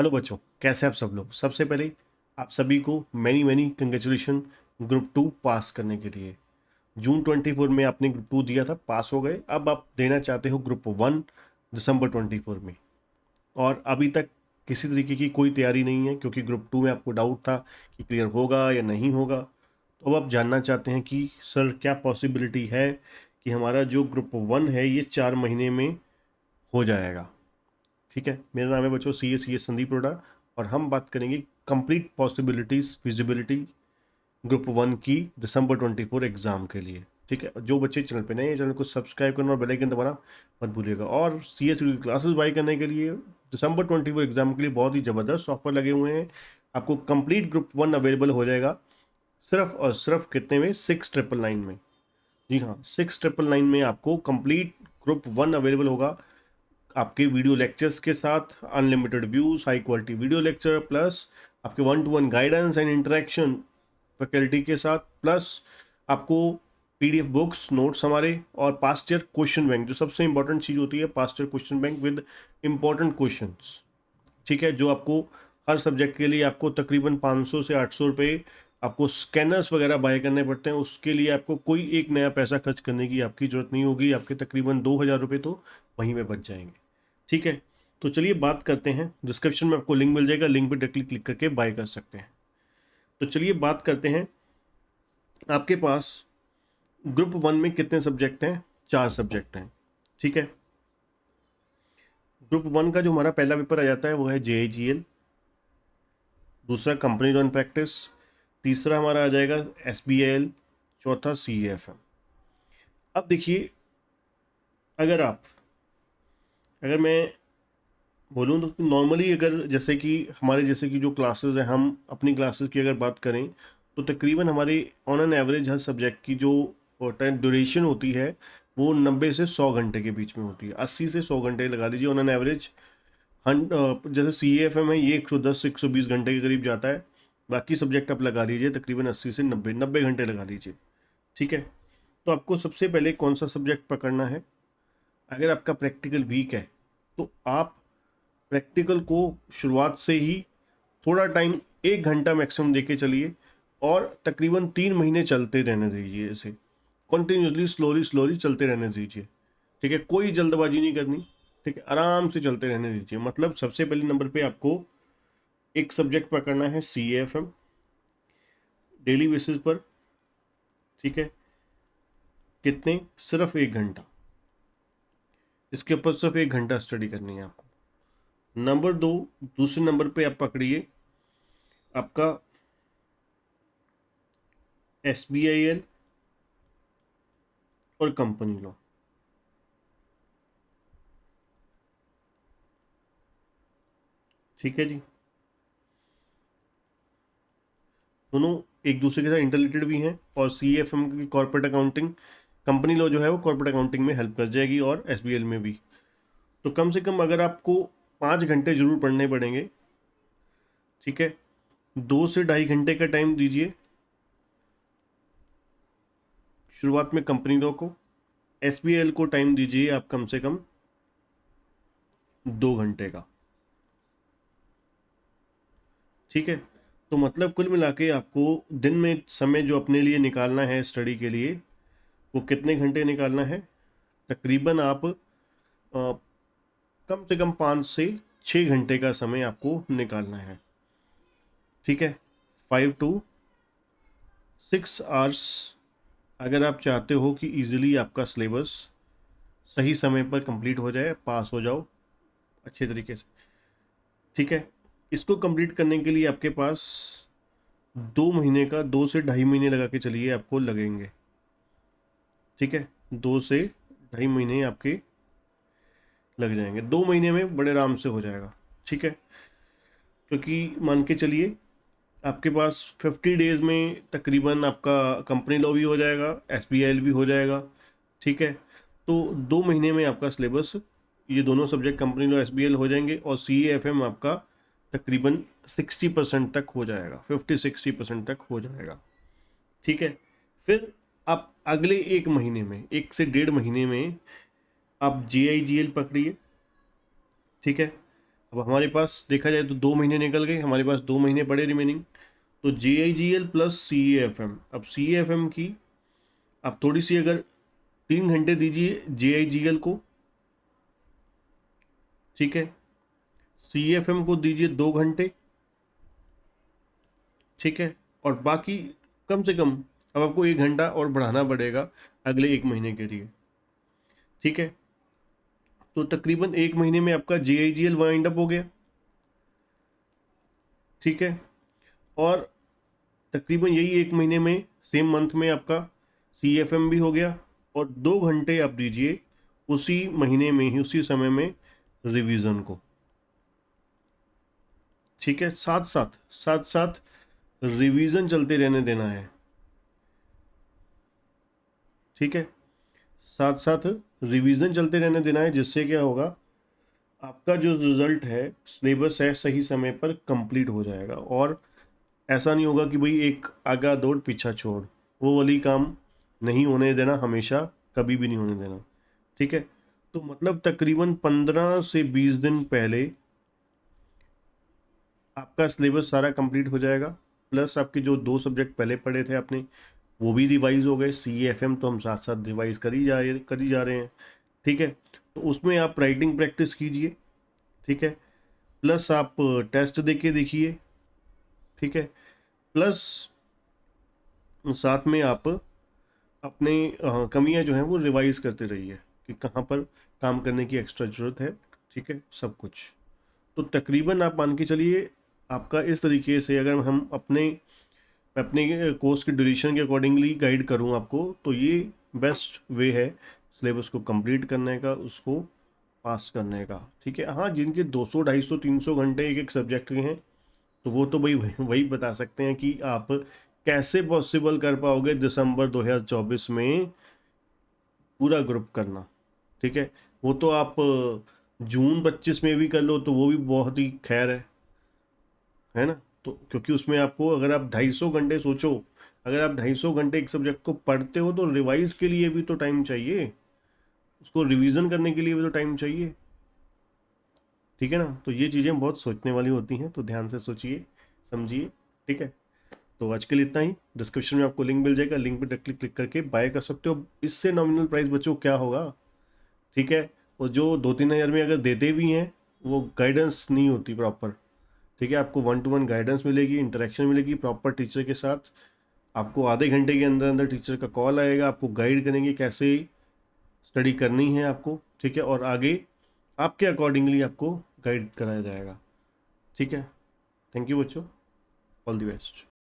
Hello बच्चों, कैसे आप सब लोग। सबसे पहले आप सभी को many many congratulation group two पास करने के लिए। जून 24 में आपने ग्रुप टू दिया था, पास हो गए। अब आप देना चाहते हो ग्रुप वन दिसंबर 24 में। और अभी तक किसी तरीके की कोई तैयारी नहीं है, क्योंकि ग्रुप टू में आपको डाउट था कि क्लियर होगा या नहीं होगा। तो अब आप जानना चाहते हैं कि सर क्या पॉसिबिलिटी है कि हमारा जो ग्रुप वन है ये 4 महीने में हो जाएगा। ठीक है, मेरा नाम है बच्चों सी एस संदीप रोड़ा, और हम बात करेंगे complete possibilities feasibility group one की दिसंबर 24 एग्जाम के लिए। ठीक है, जो बच्चे चैनल पे नए हैं चैनल को सब्सक्राइब करना और बेल आइकन दबाना मत भूलिएगा। और सी एस की क्लासेस बाई करने के लिए दिसंबर 24 एग्जाम के लिए बहुत ही ज़बरदस्त ऑफर लगे हुए हैं। आपको कंप्लीट ग्रुप वन अवेलेबल हो जाएगा सिर्फ और सिर्फ कितने में, 6,999 में। जी हाँ, 6,999 में आपको कंप्लीट ग्रुप वन अवेलेबल होगा, आपके वीडियो लेक्चर्स के साथ, unlimited views, high quality video lecture, plus आपके 1-to-1 guidance and interaction faculty के साथ, प्लस आपको पीडीएफ बुक्स, नोट्स हमारे, और पास्ट ईयर क्वेश्चन बैंक, जो सबसे इंपॉर्टेंट चीज़ होती है, past year question bank with important questions. ठीक है, जो आपको हर सब्जेक्ट के लिए आपको तकरीबन 500 से 800 रुपये आपको स्कैनर्स वगैरह बाय करने पड़ते हैं। उसके लिए आपको कोई एक नया पैसा खर्च करने की आपकी ज़रूरत नहीं होगी। आपके तकरीबन 2,000 रुपये तो वहीं में बच जाएंगे। ठीक है, तो चलिए बात करते हैं। डिस्क्रिप्शन में आपको लिंक मिल जाएगा, लिंक पे डायरेक्टली क्लिक करके बाय कर सकते हैं। तो चलिए बात करते हैं। आपके पास ग्रुप वन में कितने सब्जेक्ट हैं? 4 सब्जेक्ट हैं। ठीक है, ग्रुप वन का जो हमारा पहला पेपर आ जाता है वो है JIGL, दूसरा कंपनी लॉ एंड प्रैक्टिस, तीसरा हमारा आ जाएगा SBIL, चौथा CAFM। अब देखिए, अगर आप अगर मैं बोलूँ तो नॉर्मली, अगर जैसे कि हमारे जैसे कि जो क्लासेस हैं, हम अपनी क्लासेस की अगर बात करें तो तकरीबन हमारी on an average her subject की जो टाइम ड्यूरेशन होती है वो 90 से 100 घंटे के बीच में होती है। 80 से 100 घंटे लगा लीजिए ऑन एन एवरेज। जैसे CAFM है ये 110 से 120 घंटे के करीब जाता है। बाकी सब्जेक्ट आप लगा लीजिए तकरीबन 80 से 90 घंटे लगा लीजिए। ठीक है, तो आपको सबसे पहले कौन सा सब्जेक्ट पकड़ना है? अगर आपका प्रैक्टिकल वीक है तो आप प्रैक्टिकल को शुरुआत से ही थोड़ा टाइम, 1 घंटा मैक्सिमम देके चलिए, और तकरीबन 3 महीने चलते रहने दीजिए। इसे कंटिन्यूसली स्लोली स्लोली चलते रहने दीजिए। ठीक है, कोई जल्दबाजी नहीं करनी। ठीक है, आराम से चलते रहने दीजिए। मतलब सबसे पहले नंबर पे आपको एक सब्जेक्ट पकड़ना है CAFM डेली बेसिस पर। ठीक है, कितने? सिर्फ 1 घंटा। इसके ऊपर सिर्फ 1 घंटा स्टडी करनी है आपको। नंबर दो, दूसरे नंबर पे आप पकड़िए आपका SBIL और कंपनी लॉ। ठीक है जी, दोनों एक दूसरे के साथ इंटरलेटेड भी हैं, और CAFM की कॉर्पोरेट अकाउंटिंग, कंपनी लॉ जो है वो कॉर्पोरेट अकाउंटिंग में हेल्प कर जाएगी, और SBL में भी। तो कम से कम अगर आपको 5 घंटे जरूर पढ़ने पड़ेंगे। ठीक है, 2 से ढाई घंटे का टाइम दीजिए शुरुआत में कंपनी लॉ को। SBL को टाइम दीजिए आप कम से कम 2 घंटे का। ठीक है, तो मतलब कुल मिला के आपको दिन में समय जो अपने लिए निकालना है स्टडी के लिए, वो कितने घंटे निकालना है? तकरीबन आप कम से कम 5 से 6 घंटे का समय आपको निकालना है। ठीक है, 5 to 6 आवर्स अगर आप चाहते हो कि इजीली आपका सिलेबस सही समय पर कंप्लीट हो जाए, पास हो जाओ अच्छे तरीके से। ठीक है, इसको कंप्लीट करने के लिए आपके पास 2 महीने का, 2 से ढाई महीने लगा के चलिए आपको लगेंगे। ठीक है, 2 से ढाई महीने आपके लग जाएंगे। 2 महीने में बड़े आराम से हो जाएगा। ठीक है, क्योंकि मान के चलिए आपके पास 50 डेज में तकरीबन आपका कंपनी लॉ भी हो जाएगा, SBIL भी हो जाएगा। ठीक है, तो 2 महीने में आपका सिलेबस, ये दोनों सब्जेक्ट कंपनी लॉ SBIL हो जाएंगे, और CAFM आपका तकरीबन 60% तक हो जाएगा, 50-60% तक हो जाएगा। ठीक है, फिर आप अगले 1 महीने में, 1 से 1.5 महीने में आप JIGL पकड़िए। ठीक है, अब हमारे पास देखा जाए तो 2 महीने निकल गए, हमारे पास 2 महीने पड़े रिमेनिंग। तो JIGL प्लस CAFM, अब CAFM की आप थोड़ी सी अगर 3 घंटे दीजिए JIGL को, ठीक है, CAFM को दीजिए 2 घंटे, ठीक है, और बाकी कम से कम अब आपको 1 घंटा और बढ़ाना पड़ेगा अगले 1 महीने के लिए, ठीक है। तो तकरीबन 1 महीने में आपका JIGL वाइंड अप हो गया, ठीक है। और तकरीबन यही 1 महीने में, सेम मंथ में आपका CFM भी हो गया। और 2 घंटे आप दीजिए उसी महीने में ही, उसी समय में रिवीजन को, ठीक है। साथ साथ रिवीजन चलते रहने देना है, ठीक है। साथ साथ रिवीजन चलते रहने देना है, जिससे क्या होगा, आपका जो रिजल्ट है, सिलेबस है, सही समय पर कंप्लीट हो जाएगा। और ऐसा नहीं होगा कि भाई एक आगा दौड़ पीछा छोड़, वो वाली काम नहीं होने देना, हमेशा कभी भी नहीं होने देना, ठीक है। तो मतलब तकरीबन 15 से 20 दिन पहले आपका सिलेबस सारा कंप्लीट हो जाएगा। प्लस आपके जो 2 सब्जेक्ट पहले पढ़े थे आपने, वो भी रिवाइज हो गए। CAFM तो हम साथ साथ रिवाइज कर ही जा रहे हैं, ठीक है। तो उसमें आप राइटिंग प्रैक्टिस कीजिए, ठीक है। प्लस आप टेस्ट दे के देखिए, ठीक है। प्लस साथ में आप अपने कमियां जो हैं वो रिवाइज करते रहिए कि कहाँ पर काम करने की एक्स्ट्रा ज़रूरत है, ठीक है, सब कुछ। तो तकरीबन आप मान के चलिए, आपका इस तरीके से अगर हम अपने अपने कोर्स के ड्यूरेशन के अकॉर्डिंगली गाइड करूँ आपको, तो ये बेस्ट वे है सिलेबस को कंप्लीट करने का, उसको पास करने का, ठीक है। हाँ, जिनके 200 250 300 घंटे एक एक सब्जेक्ट के हैं, तो वो तो भाई वही वही बता सकते हैं कि आप कैसे पॉसिबल कर पाओगे दिसंबर 2024 में पूरा ग्रुप करना, ठीक है। वो तो आप जून 25 में भी कर लो तो वो भी बहुत ही खैर है ना। तो क्योंकि उसमें आपको, अगर आप 250 घंटे सोचो, अगर आप 250 घंटे एक सब्जेक्ट को पढ़ते हो, तो रिवाइज के लिए भी तो टाइम चाहिए, उसको रिवीजन करने के लिए भी तो टाइम चाहिए, ठीक है ना। तो ये चीज़ें बहुत सोचने वाली होती हैं, तो ध्यान से सोचिए, समझिए, ठीक है। तो आज के लिए इतना ही। डिस्क्रिप्शन में आपको लिंक मिल जाएगा, लिंक पे डायरेक्टली क्लिक करके बाय कर सकते हो। इससे नॉमिनल प्राइस बच्चों क्या होगा, ठीक है। और जो 2-3 हज़ार में अगर देते भी हैं, वो गाइडेंस नहीं होती प्रॉपर, ठीक है। आपको 1-to-1 गाइडेंस मिलेगी, इंटरेक्शन मिलेगी प्रॉपर टीचर के साथ। आपको आधे घंटे के अंदर अंदर टीचर का कॉल आएगा, आपको गाइड करेंगे कैसे स्टडी करनी है आपको, ठीक है। और आगे आपके अकॉर्डिंगली आपको गाइड कराया जाएगा, ठीक है। थैंक यू बच्चों, ऑल द बेस्ट।